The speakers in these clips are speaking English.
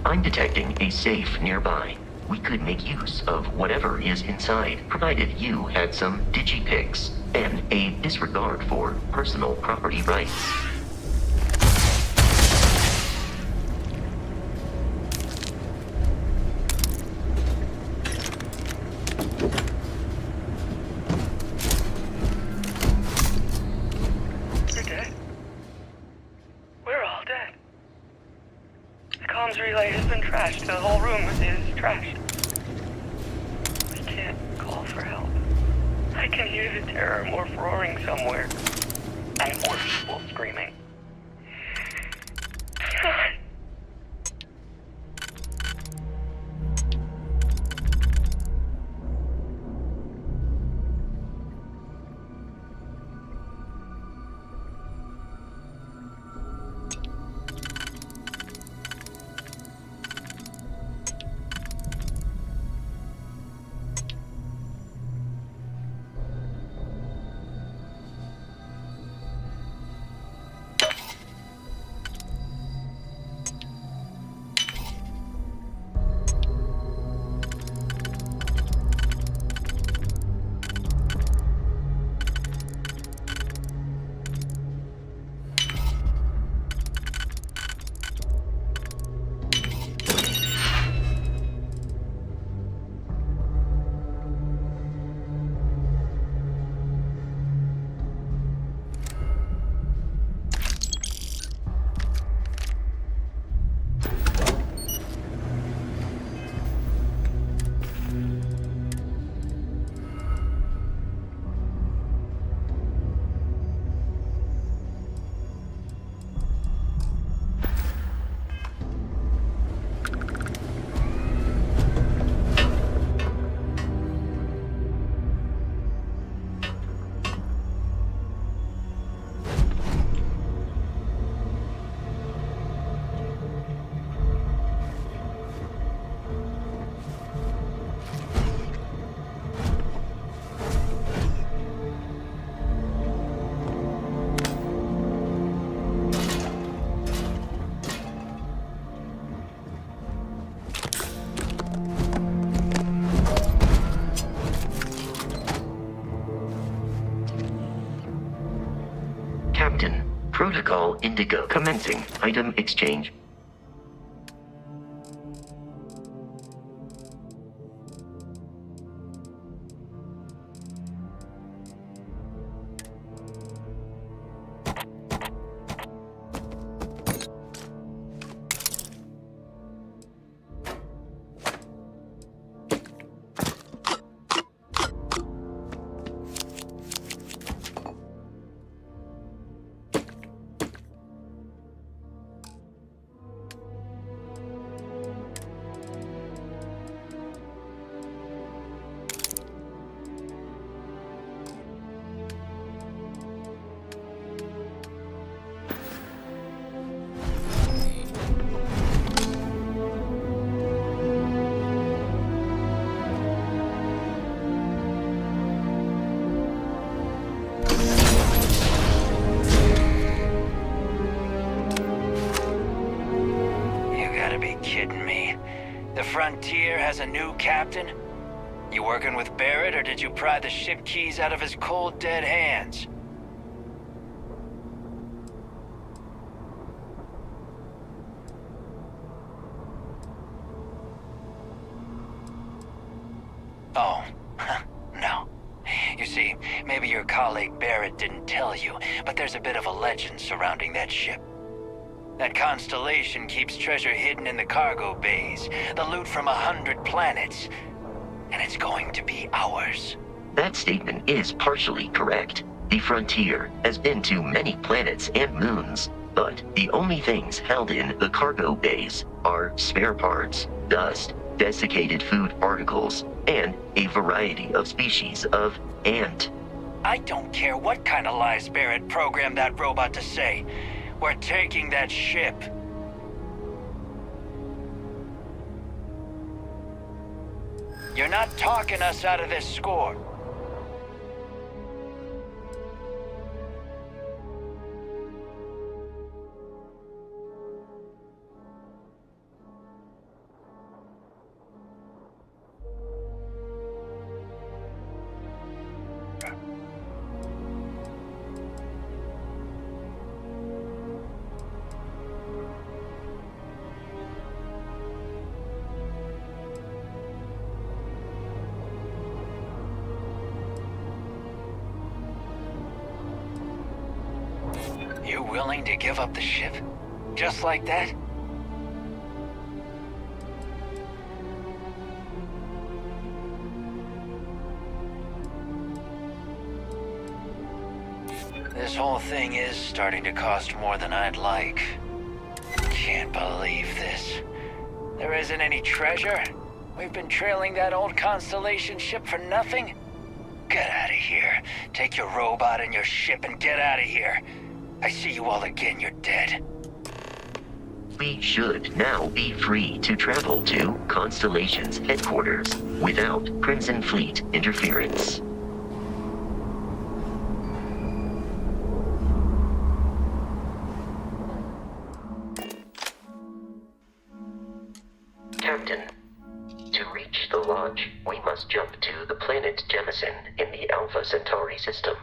I'm detecting a safe nearby. We could make use of whatever is inside, provided you had some digipics and a disregard for personal property rights. You're dead. We're all dead. The comms relay has been trashed. The whole room is trashed. We can't call for help. I can hear the terror morph roaring somewhere. And more people screaming. God. Captain, Protocol Indigo commencing item exchange. Kidding me? The Frontier has a new captain? You working with Barrett, or did you pry the ship keys out of his cold, dead hands? Oh, no. You see, maybe your colleague Barrett didn't tell you, but there's a bit of a legend surrounding that ship. That constellation keeps treasure hidden in the cargo bays, the loot from 100 planets. And it's going to be ours. That statement is partially correct. The Frontier has been to many planets and moons, but the only things held in the cargo bays are spare parts, dust, desiccated food particles, and a variety of species of ant. I don't care what kind of lies Barrett programmed that robot to say. We're taking that ship. You're not talking us out of this score. willing to give up the ship? Just like that? This whole thing is starting to cost more than I'd like. Can't believe this. There isn't any treasure? We've been trailing that old Constellation ship for nothing? Get out of here. Take your robot and your ship and get out of here. I see you all again, you're dead. We should now be free to travel to Constellation's headquarters without Crimson Fleet interference. Captain, to reach the Lodge, we must jump to the planet Jemison in the Alpha Centauri system.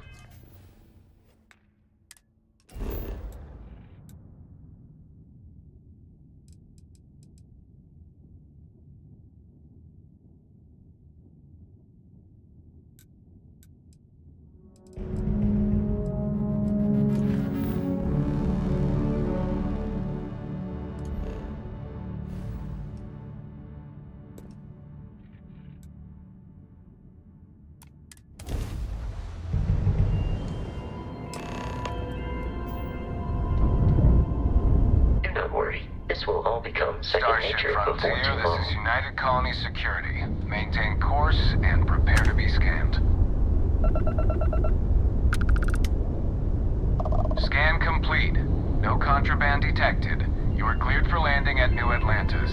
This will all become second nature before too Frontier, long. this is United Colony Security. Maintain course and prepare to be scanned. Scan complete. No contraband detected. You are cleared for landing at New Atlantis.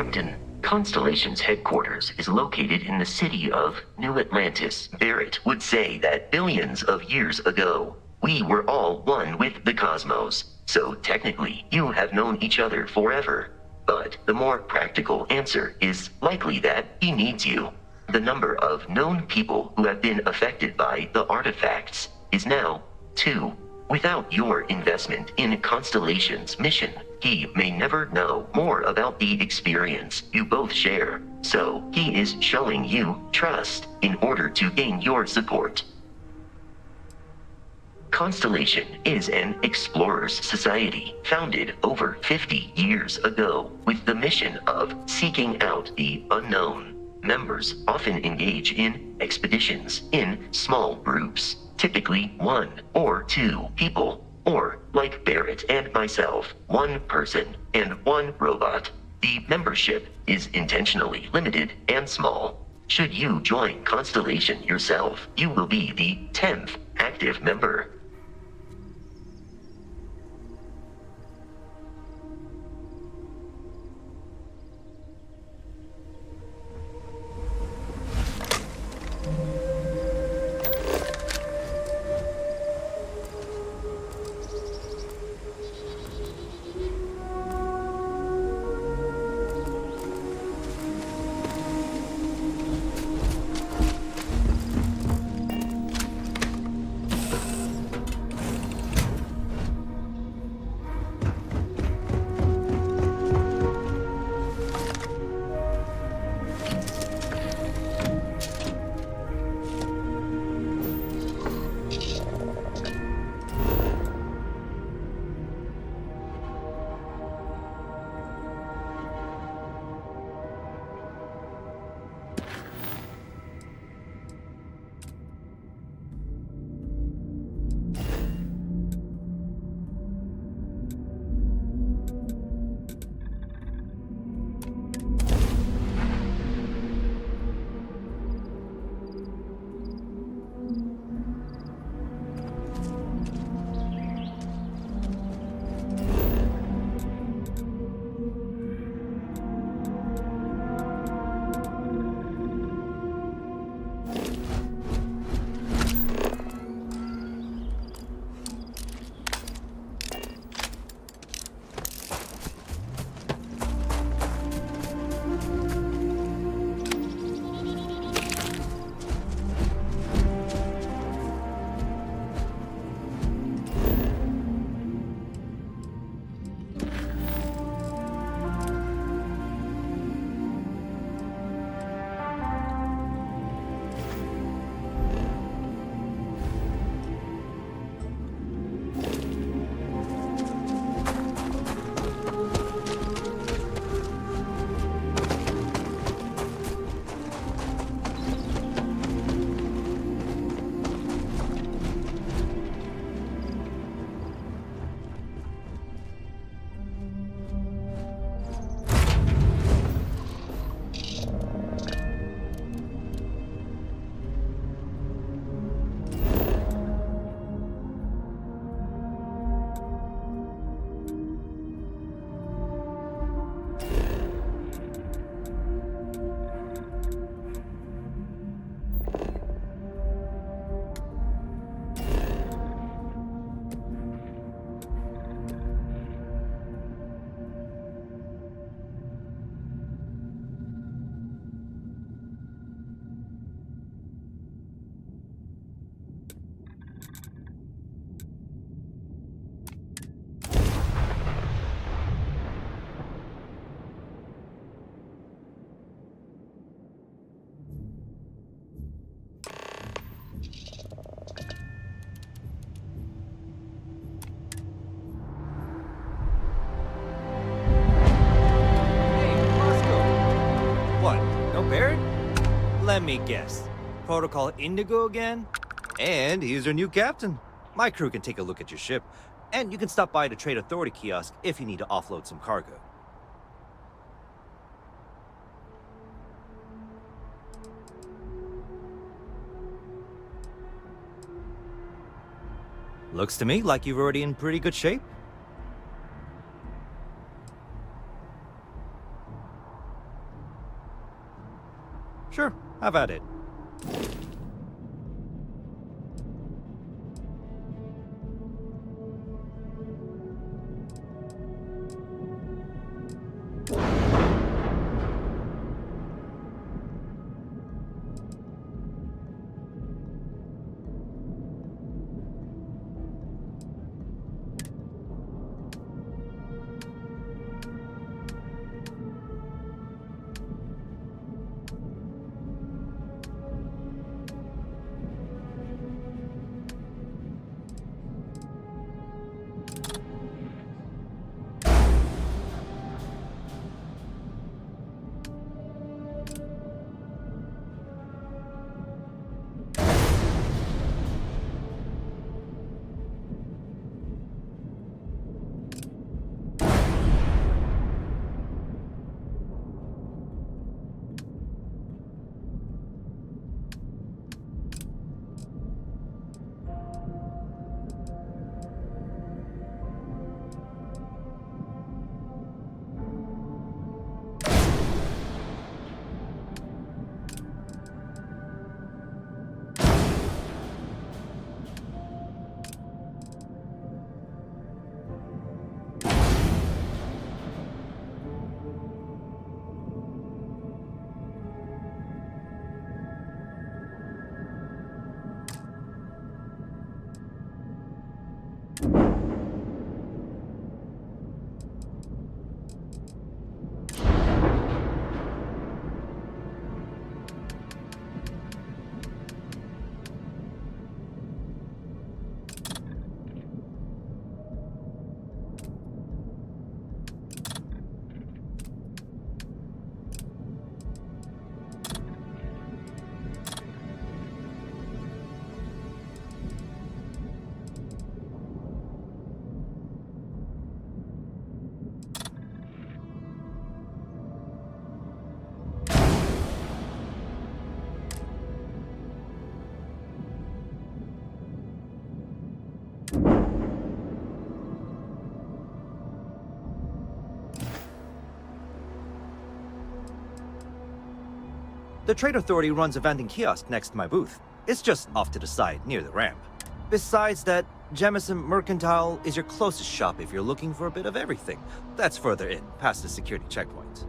Captain, Constellation's headquarters is located in the city of New Atlantis. Barrett would say that billions of years ago, we were all one with the cosmos. So technically, you have known each other forever. But the more practical answer is likely that he needs you. The number of known people who have been affected by the artifacts is now 2. Without your investment in Constellation's mission, he may never know more about the experience you both share. So he is showing you trust in order to gain your support. Constellation is an explorers society founded over 50 years ago with the mission of seeking out the unknown. Members often engage in expeditions in small groups, typically 1 or 2 people, or, like Barrett and myself, 1 person and 1 robot. The membership is intentionally limited and small. Should you join Constellation yourself, you will be the 10th active member. Let me guess. Protocol Indigo again? And he's your new captain. My crew can take a look at your ship. And you can stop by the Trade Authority kiosk if you need to offload some cargo. Looks to me like you're already in pretty good shape. Sure, have at it. The Trade Authority runs a vending kiosk next to my booth. It's just off to the side, near the ramp. Besides that, Jemison Mercantile is your closest shop if you're looking for a bit of everything. That's further in, past the security checkpoint.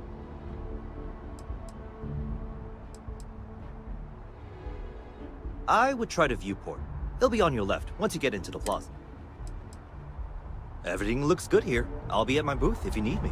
I would try the viewport. It'll be on your left once you get into the plaza. Everything looks good here. I'll be at my booth if you need me.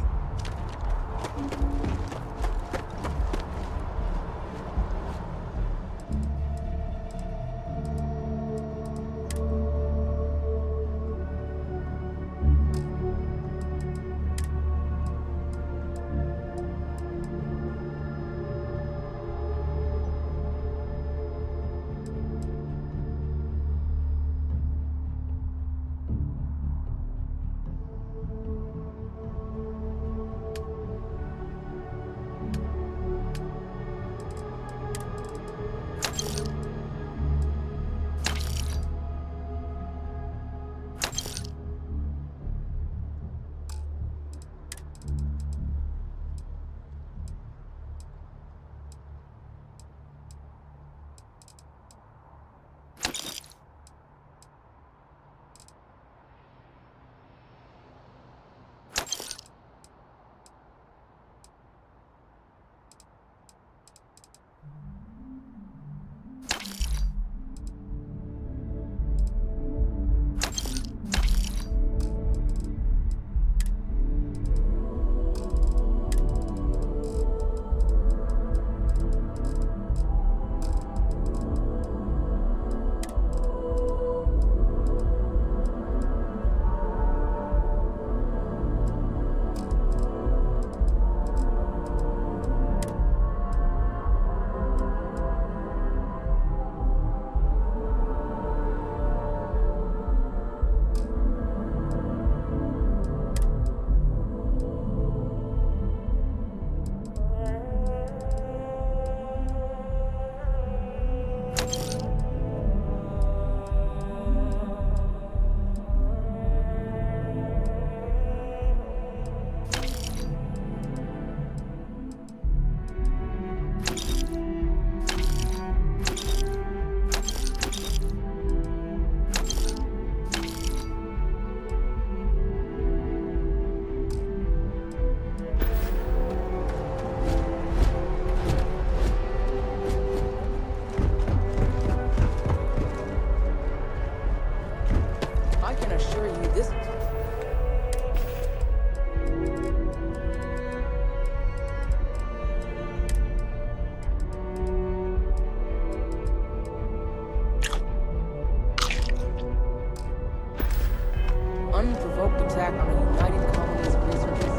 Unprovoked attack on a United Colonies of Researchers.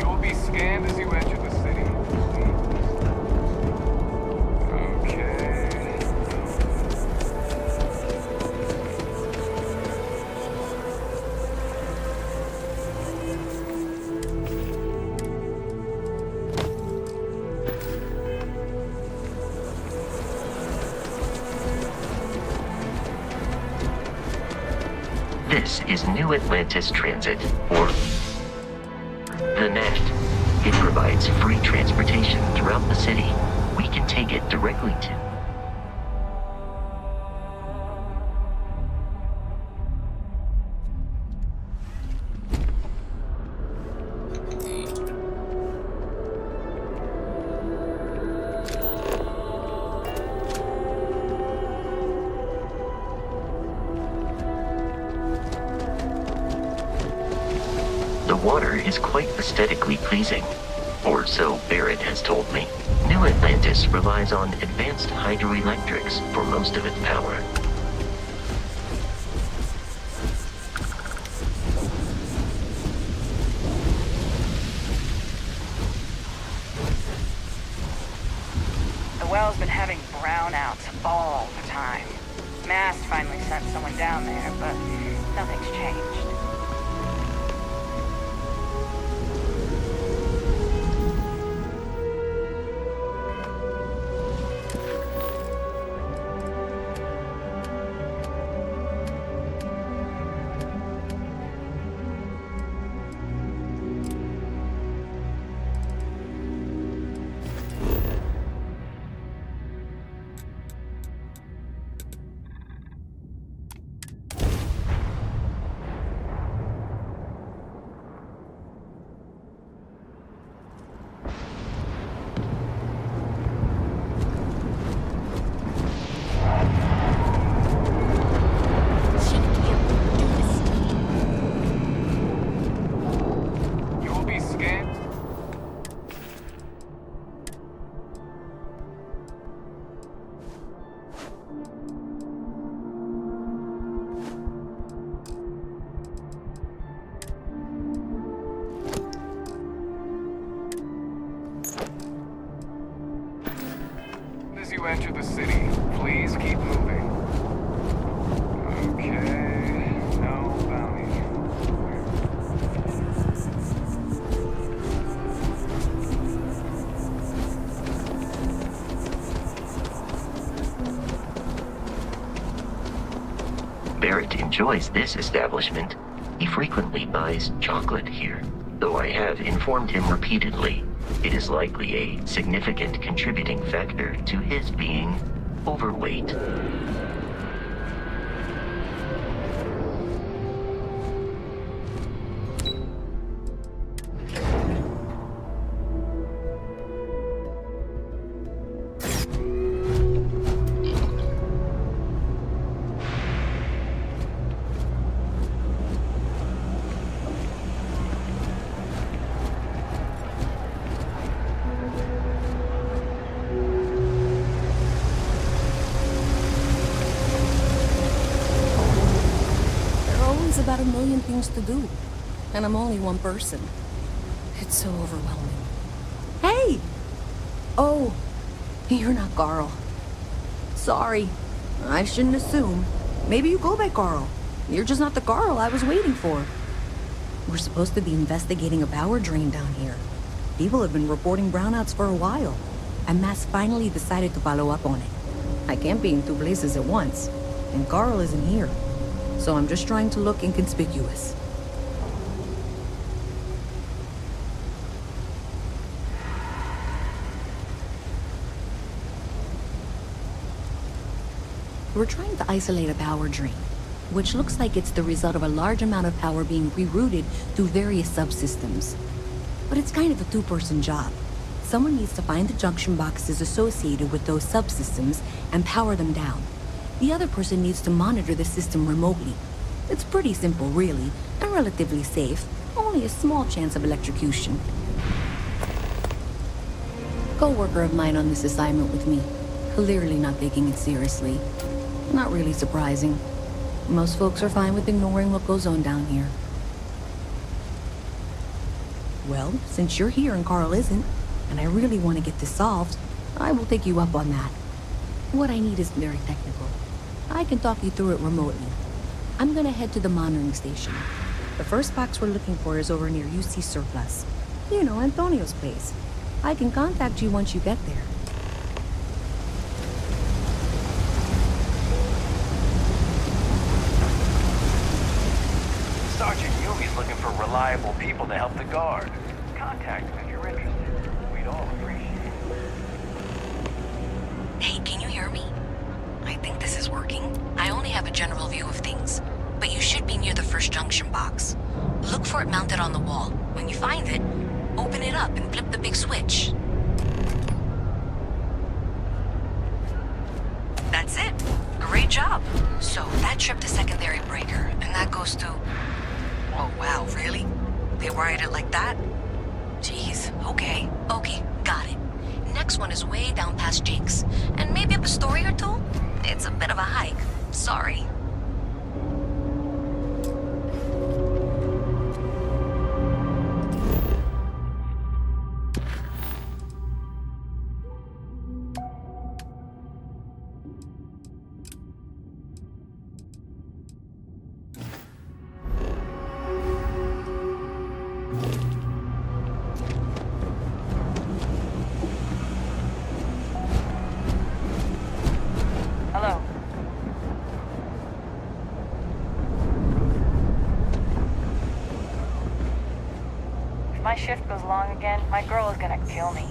You will be scanned as you enter the city. Okay. This is New Atlantis Transit, or the NAT. It provides free transportation throughout the city. We can take it directly to... The water is quite aesthetically pleasing, or so Barrett has told me. New Atlantis relies on advanced hydroelectrics for most of its power. The well's been having brownouts all the time. Mast finally sent someone down there, but nothing's changed. you enter the city, please keep moving. Okay, no bounty. Barrett enjoys this establishment. He frequently buys chocolate here, though I have informed him repeatedly it is likely a significant contributing factor to his being overweight. About a million things to do, and I'm only one person. It's so overwhelming. Hey! Oh, you're not Carl. Sorry, I shouldn't assume. Maybe you go by Carl. You're just not the Carl I was waiting for. We're supposed to be investigating a power drain down here. People have been reporting brownouts for a while, and Mass finally decided to follow up on it. I can't be in two places at once, and Carl isn't here. So I'm just trying to look inconspicuous. We're trying to isolate a power drain, which looks like it's the result of a large amount of power being rerouted through various subsystems. But it's kind of a two-person job. Someone needs to find the junction boxes associated with those subsystems and power them down. The other person needs to monitor the system remotely. It's pretty simple, really, and relatively safe. Only a small chance of electrocution. Co-worker of mine on this assignment with me. Clearly not taking it seriously. Not really surprising. Most folks are fine with ignoring what goes on down here. Well, since you're here and Carl isn't, and I really want to get this solved, I will take you up on that. What I need is very technical. I can talk you through it remotely. I'm gonna head to the monitoring station. The first box we're looking for is over near UC Surplus. You know, Antonio's place. I can contact you once you get there. Sergeant Yumi's looking for reliable people to help the guard. Contact him if you're interested. We'd all appreciate it. Hey, can you hear me? I think this is working. I only have a general view of things, but you should be near the first junction box. Look for it mounted on the wall. When you find it, open it up and flip the big switch. That's it. Great job. So that tripped the secondary breaker, and that goes to... Oh, wow, really? They wired it like that? Jeez, okay. Okay, got it. Next one is way down past Jake's, and maybe up a story or two? It's a bit of a hike. Sorry. Hello. If my shift goes long again, my girl is gonna kill me.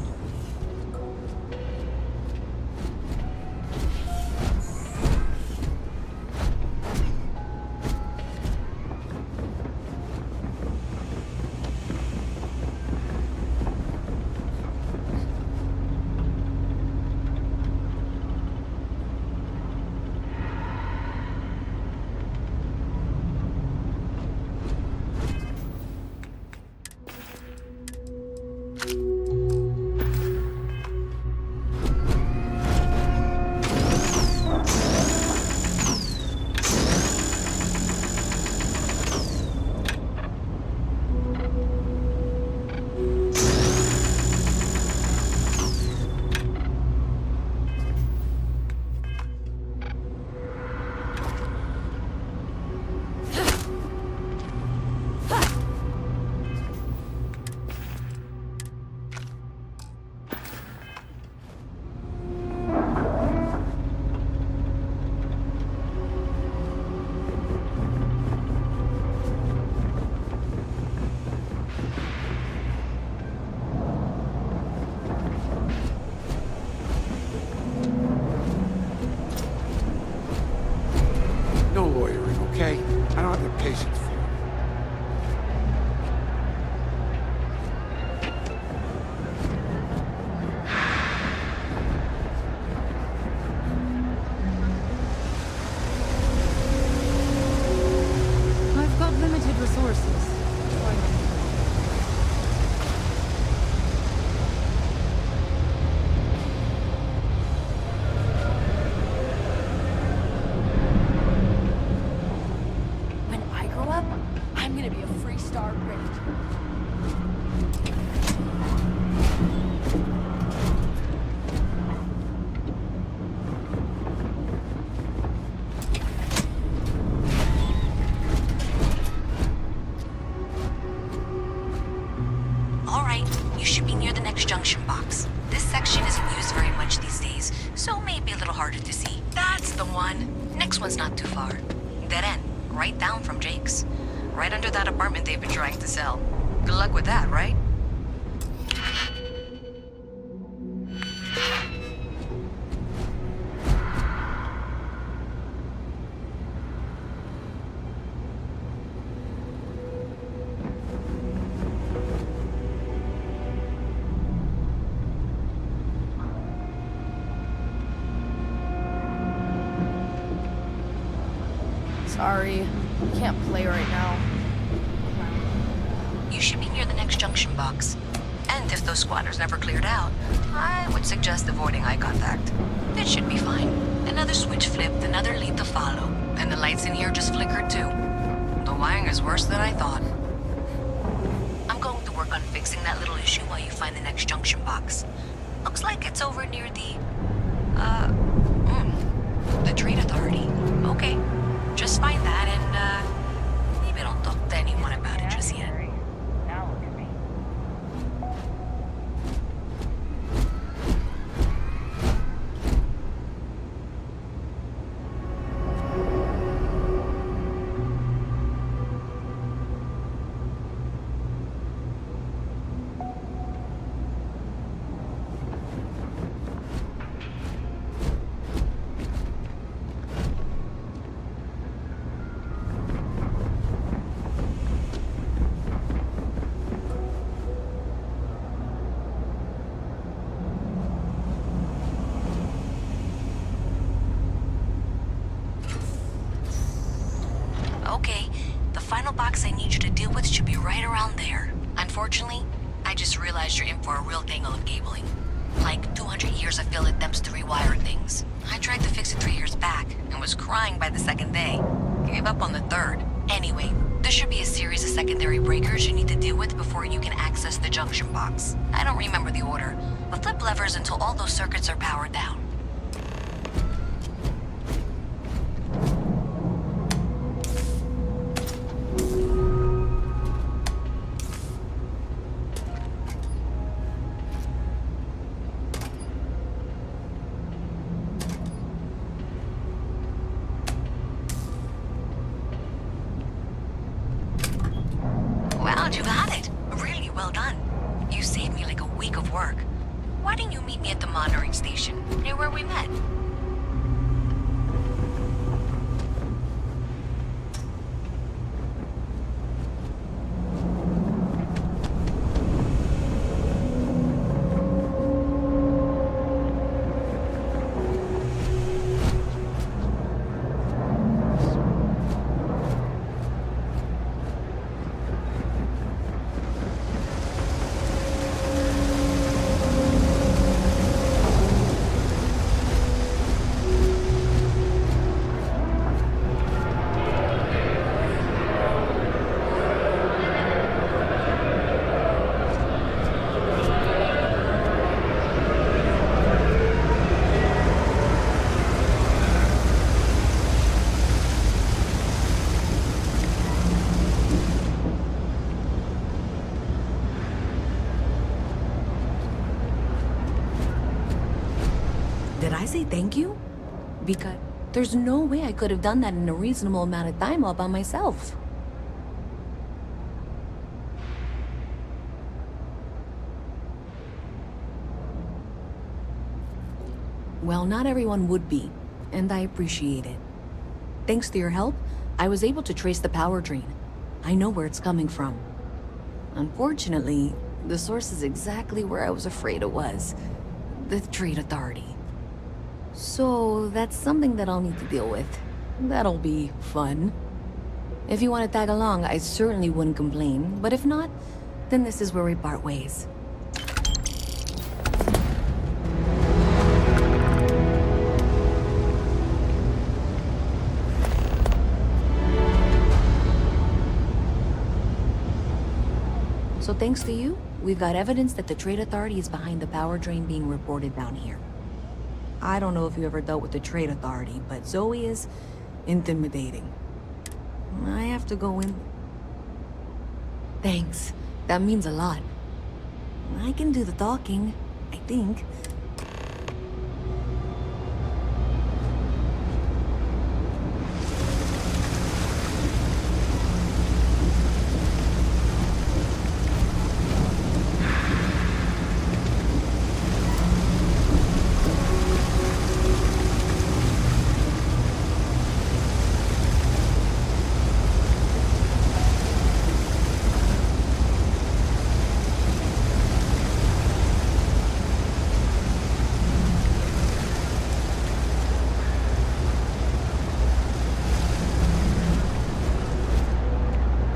next junction box. This section isn't used very much these days, so maybe a little harder to see. That's the one. Next one's not too far. Dead end, right down from Jake's. Right under that apartment they've been trying to sell. Good luck with that, right? Sorry, can't play right now. You should be near the next junction box. And if those squatters never cleared out, I would suggest avoiding eye contact. It should be fine. Another switch flipped, another lead to follow. And the lights in here just flickered too. The wiring is worse than I thought. I'm going to work on fixing that little issue while you find the next junction box. Looks like it's over near the Trade Authority. Okay. Just find that and, maybe don't talk to anyone about it just yet. Now look at me. Okay, the final box I need you to deal with should be right around there. Unfortunately, I just realized you're in for a real tangle of cabling. Like 200 years of failed attempts to rewire things. I tried to fix it 3 years back and was crying by the second day. Gave up on the third. Anyway, there should be a series of secondary breakers you need to deal with before you can access the junction box. I don't remember the order, but flip levers until all those circuits are powered down. Wow, you got it. Really well done. You saved me like a week of work. Why didn't you meet me at the monitoring station, near where we met? Did I say thank you? Because there's no way I could have done that in a reasonable amount of time all by myself. Well, not everyone would be, and I appreciate it. Thanks to your help, I was able to trace the power drain. I know where it's coming from. Unfortunately, the source is exactly where I was afraid it was. The Trade Authority. So, that's something that I'll need to deal with. That'll be fun. If you want to tag along, I certainly wouldn't complain, but if not, then this is where we part ways. So thanks to you, we've got evidence that the Trade Authority is behind the power drain being reported down here. I don't know if you ever dealt with the Trade Authority, but Zoe is intimidating. I have to go in. Thanks. That means a lot. I can do the talking, I think.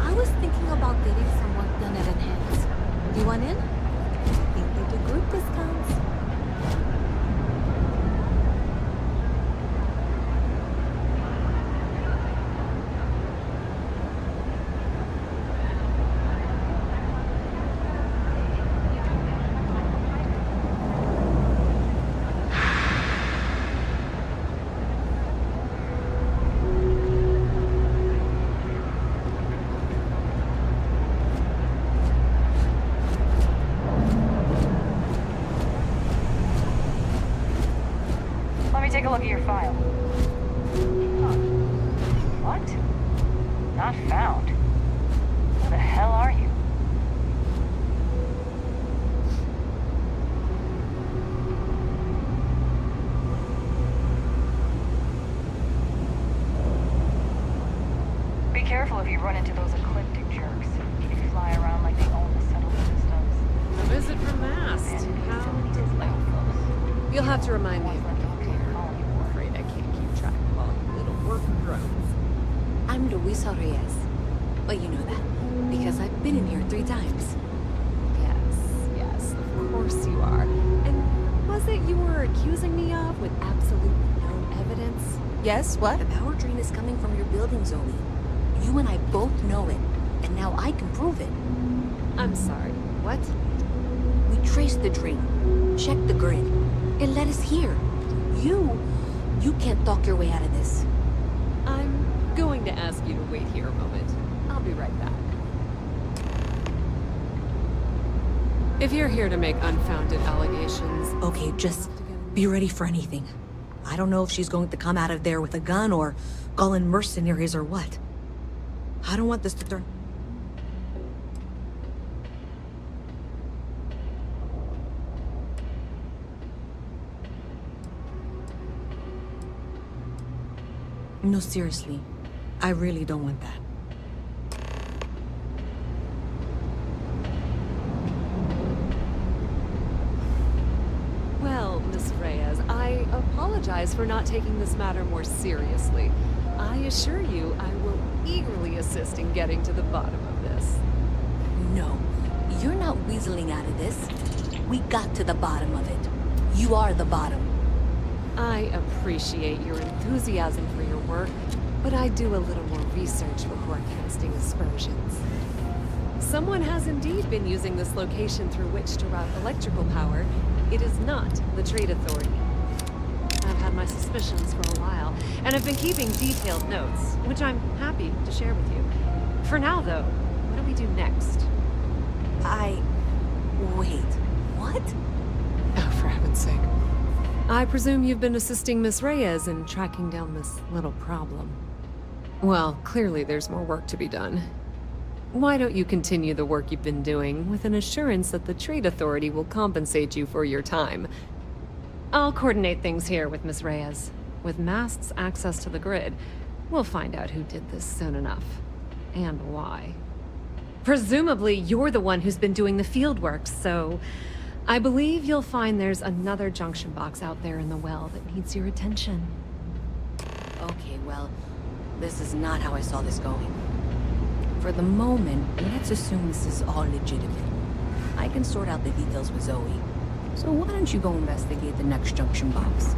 I was thinking about getting some work done at Enhance. Do you want in? I think they do group discounts. Let me take a look at your file. Huh. What? Not found. Where the hell are you? Be careful if you run into those ecliptic jerks. They fly around like they own the settlement systems. A visit from Mast. How delightful. You'll have to remind me if I don't care. I'm afraid I can't keep track of all you little working drones. I'm Luisa Reyes. But you know that, because I've been in here 3 times. Yes, of course you are. And was it you were accusing me of with absolutely no evidence? Yes, what? The power drain is coming from your building, Zoe. You and I both know it, and now I can prove it. I'm sorry, what? We traced the drain, checked the grid. It led us here. You can't talk your way out of this. I'm going to ask you to wait here a moment. I'll be right back. If you're here to make unfounded allegations... Okay, just be ready for anything. I don't know if she's going to come out of there with a gun or call in mercenaries or what. I don't want this to turn... No, seriously. I really don't want that. Well, Miss Reyes, I apologize for not taking this matter more seriously. I assure you I will eagerly assist in getting to the bottom of this. No, you're not weaseling out of this. We got to the bottom of it. You are the bottom. I appreciate your enthusiasm for your work, but I do a little more research before casting aspersions. Someone has indeed been using this location through which to route electrical power. It is not the Trade Authority. I've had my suspicions for a while, and I've been keeping detailed notes, which I'm happy to share with you. For now, though, what do we do next? Wait, what? Oh, for heaven's sake. I presume you've been assisting Miss Reyes in tracking down this little problem. Well, clearly there's more work to be done. Why don't you continue the work you've been doing with an assurance that the Trade Authority will compensate you for your time? I'll coordinate things here with Miss Reyes. With Mast's access to the grid, we'll find out who did this soon enough. And why. Presumably, you're the one who's been doing the field work, so... I believe you'll find there's another junction box out there in the well that needs your attention. Okay, well, this is not how I saw this going. For the moment, let's assume this is all legitimate. I can sort out the details with Zoe. So why don't you go investigate the next junction box?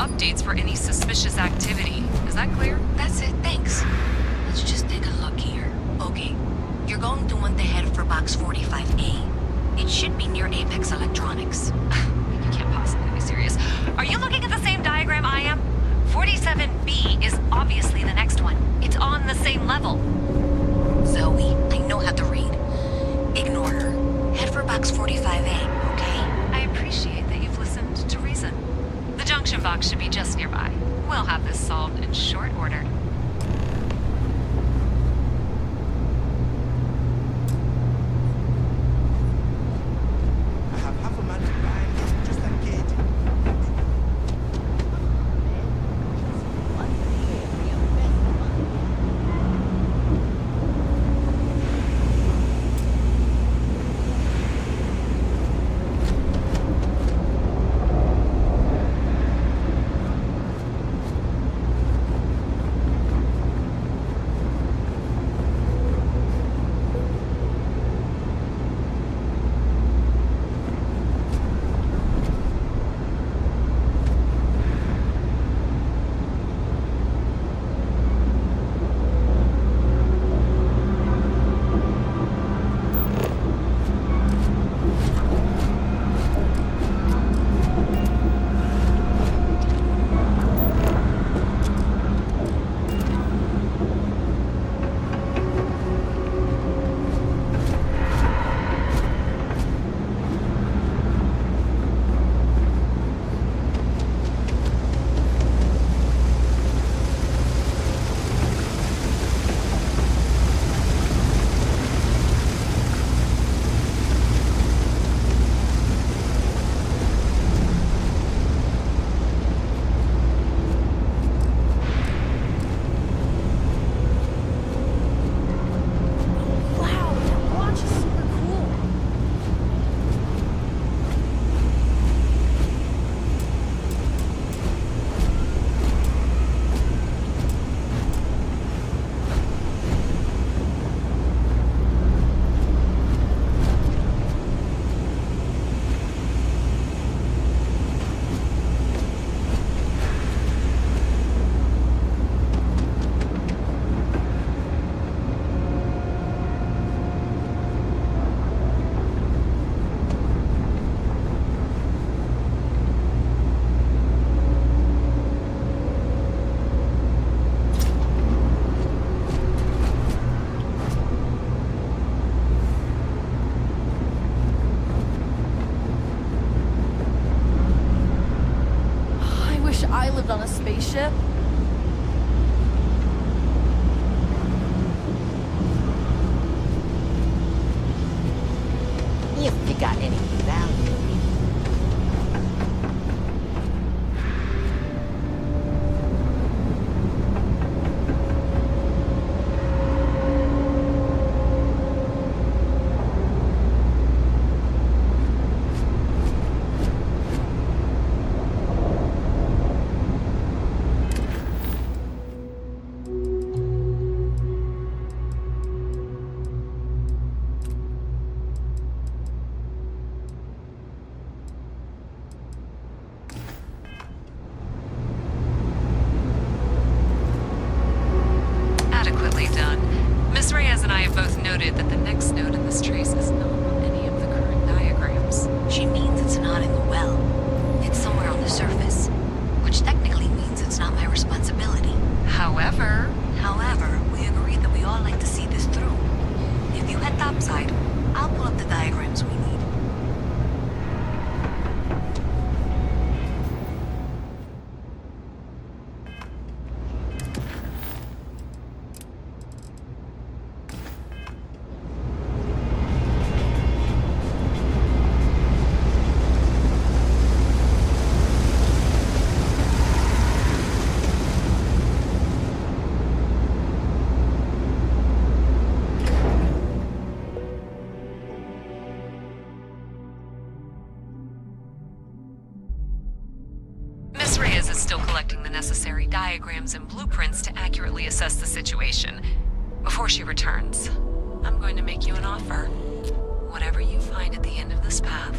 updates for any suspicious activity. Is that clear? That's it, thanks. Let's just take a look here. Okay, you're going to want to head for box 45A. It should be near Apex Electronics. You can't possibly be serious. Are you looking at the same diagram I am? 47B is obviously the next one. It's on the same level. Zoe, I know how to read. Ignore her. Head for box 45A, okay? I appreciate that you've listened to reason. The junction box should be just nearby. We'll have this solved in short order. I have half a man to buy, just like Katie. I lived on a spaceship. If you got any value. Adequately done. Miss Reyes and I have both noted that the next node in this trace is not on any of the current diagrams. She means it's not in the well. It's somewhere on the surface. Which technically means it's not my responsibility. However, we agreed that we all like to see this through. If you head topside, I'll pull up the diagrams we need. Miss Reyes is still collecting the necessary diagrams and blueprints to accurately assess the situation. Before she returns, I'm going to make you an offer. Whatever you find at the end of this path,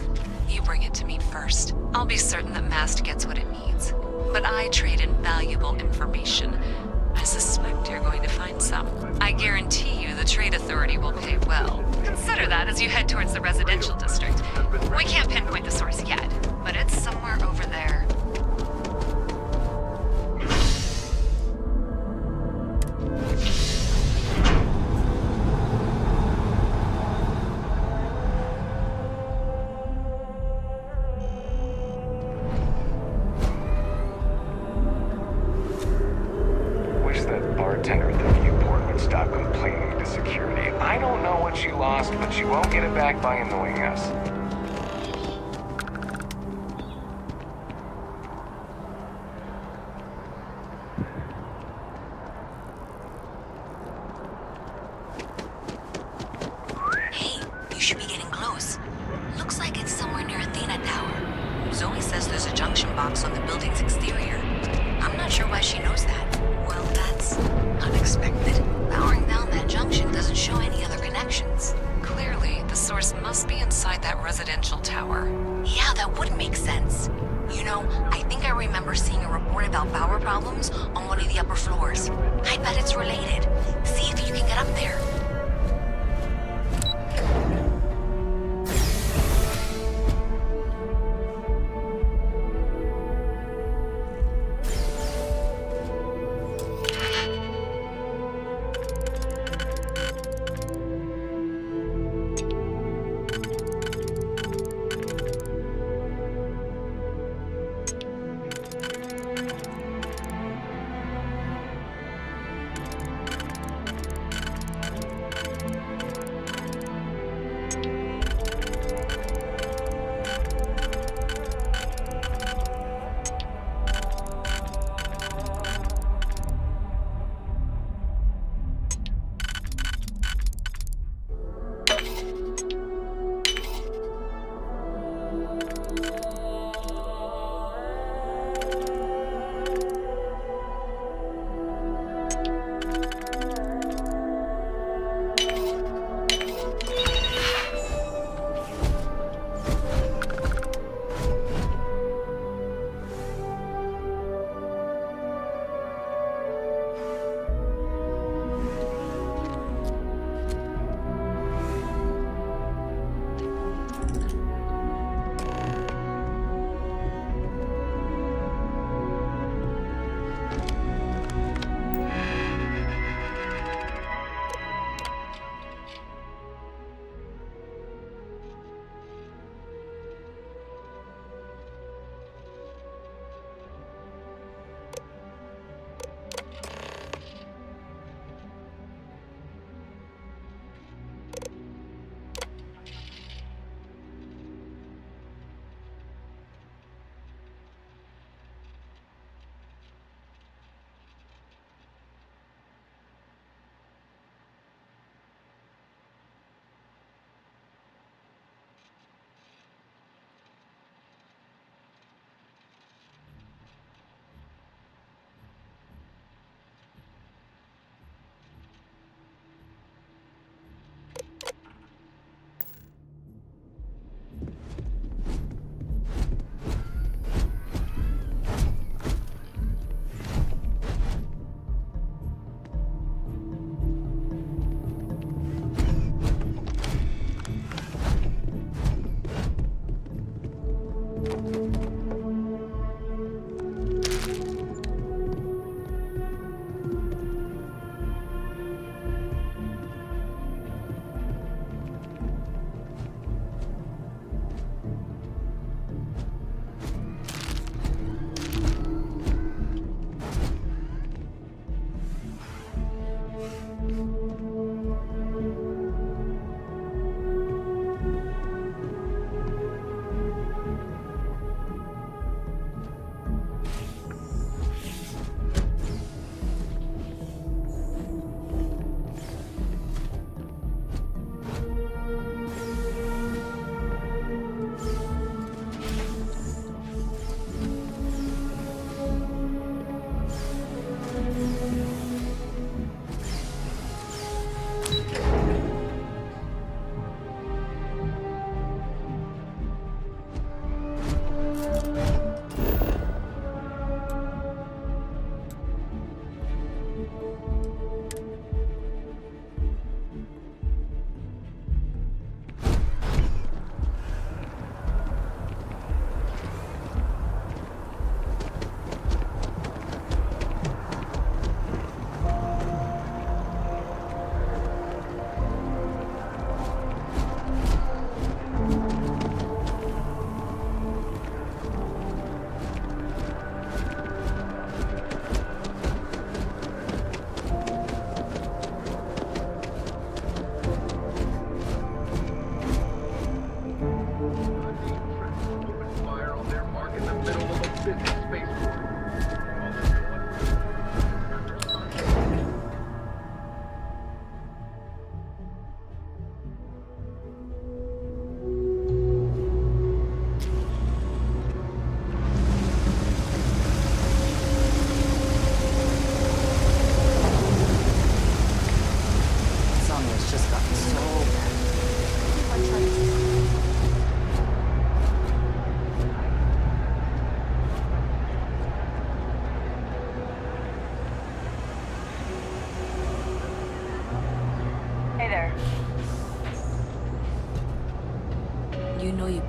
you bring it to me first. I'll be certain that Mast gets what it needs. but I trade in valuable information. I suspect you're going to find some. I guarantee you the Trade Authority will pay well. Consider that as you head towards the residential district. We can't pinpoint the source yet, but it's somewhere over there. Wish that bartender at the viewport would stop complaining to security. I don't know what she lost, but she won't get it back by annoying us. Hey, you should be getting close. Looks like it's somewhere near Athena Tower. Zoe says there's a junction box on the building's exterior. I'm not sure why she knows that. Well, that's unexpected. Powering down that junction doesn't show any other connections. Clearly, the source must be inside that residential tower. Yeah, that would make sense. You know, I think I remember seeing a report about power problems on one of the upper floors. I bet it's related. See if you can get up there.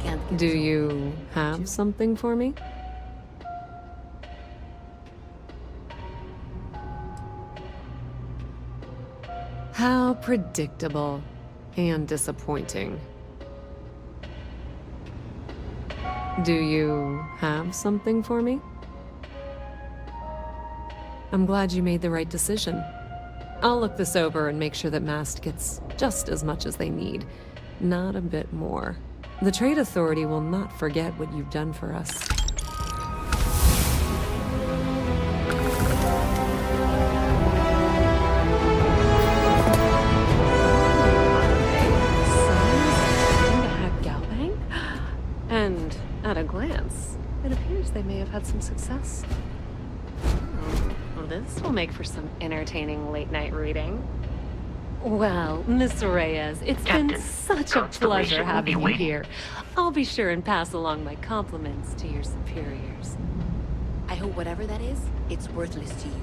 can't get Do so- you have something for me? How predictable and disappointing. Do you have something for me? I'm glad you made the right decision. I'll look this over and make sure that Mast gets just as much as they need, not a bit more. The Trade Authority will not forget what you've done for us. And at a glance, it appears they may have had some success. Well, this will make for some entertaining late-night reading. Well, Miss Reyes, it's been Captain, such a Constellation pleasure will be having you waiting. here. I'll be sure and pass along my compliments to your superiors. I hope whatever that is, it's worthless to you.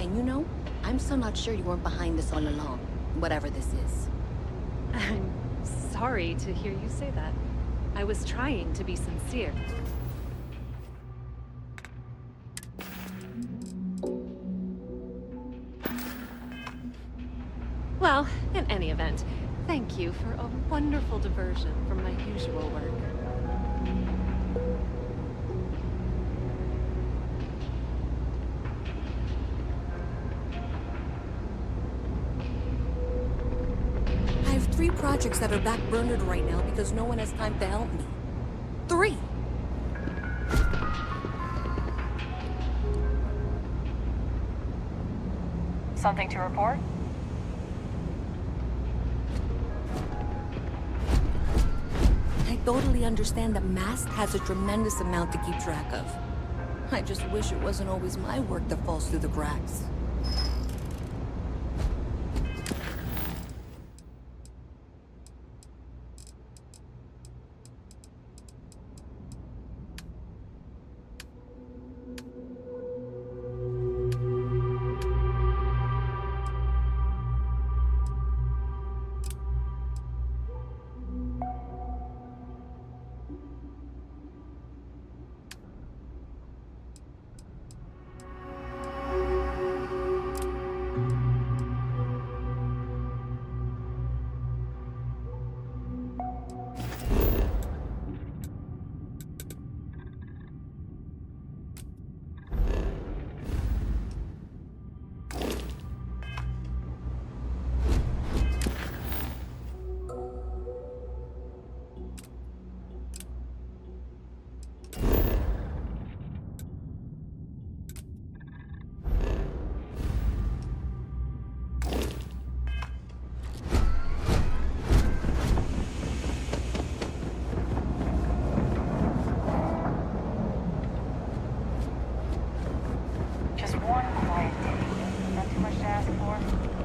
And you know, I'm still not sure you weren't behind this all along, whatever this is. I'm sorry to hear you say that. I was trying to be sincere. Well, in any event, thank you for a wonderful diversion from my usual work. I have 3 projects that are backburnered right now because no one has time to help me. 3! Something to report? I totally understand that Mast has a tremendous amount to keep track of. I just wish it wasn't always my work that falls through the cracks. Just one quiet day. Not too much to ask for.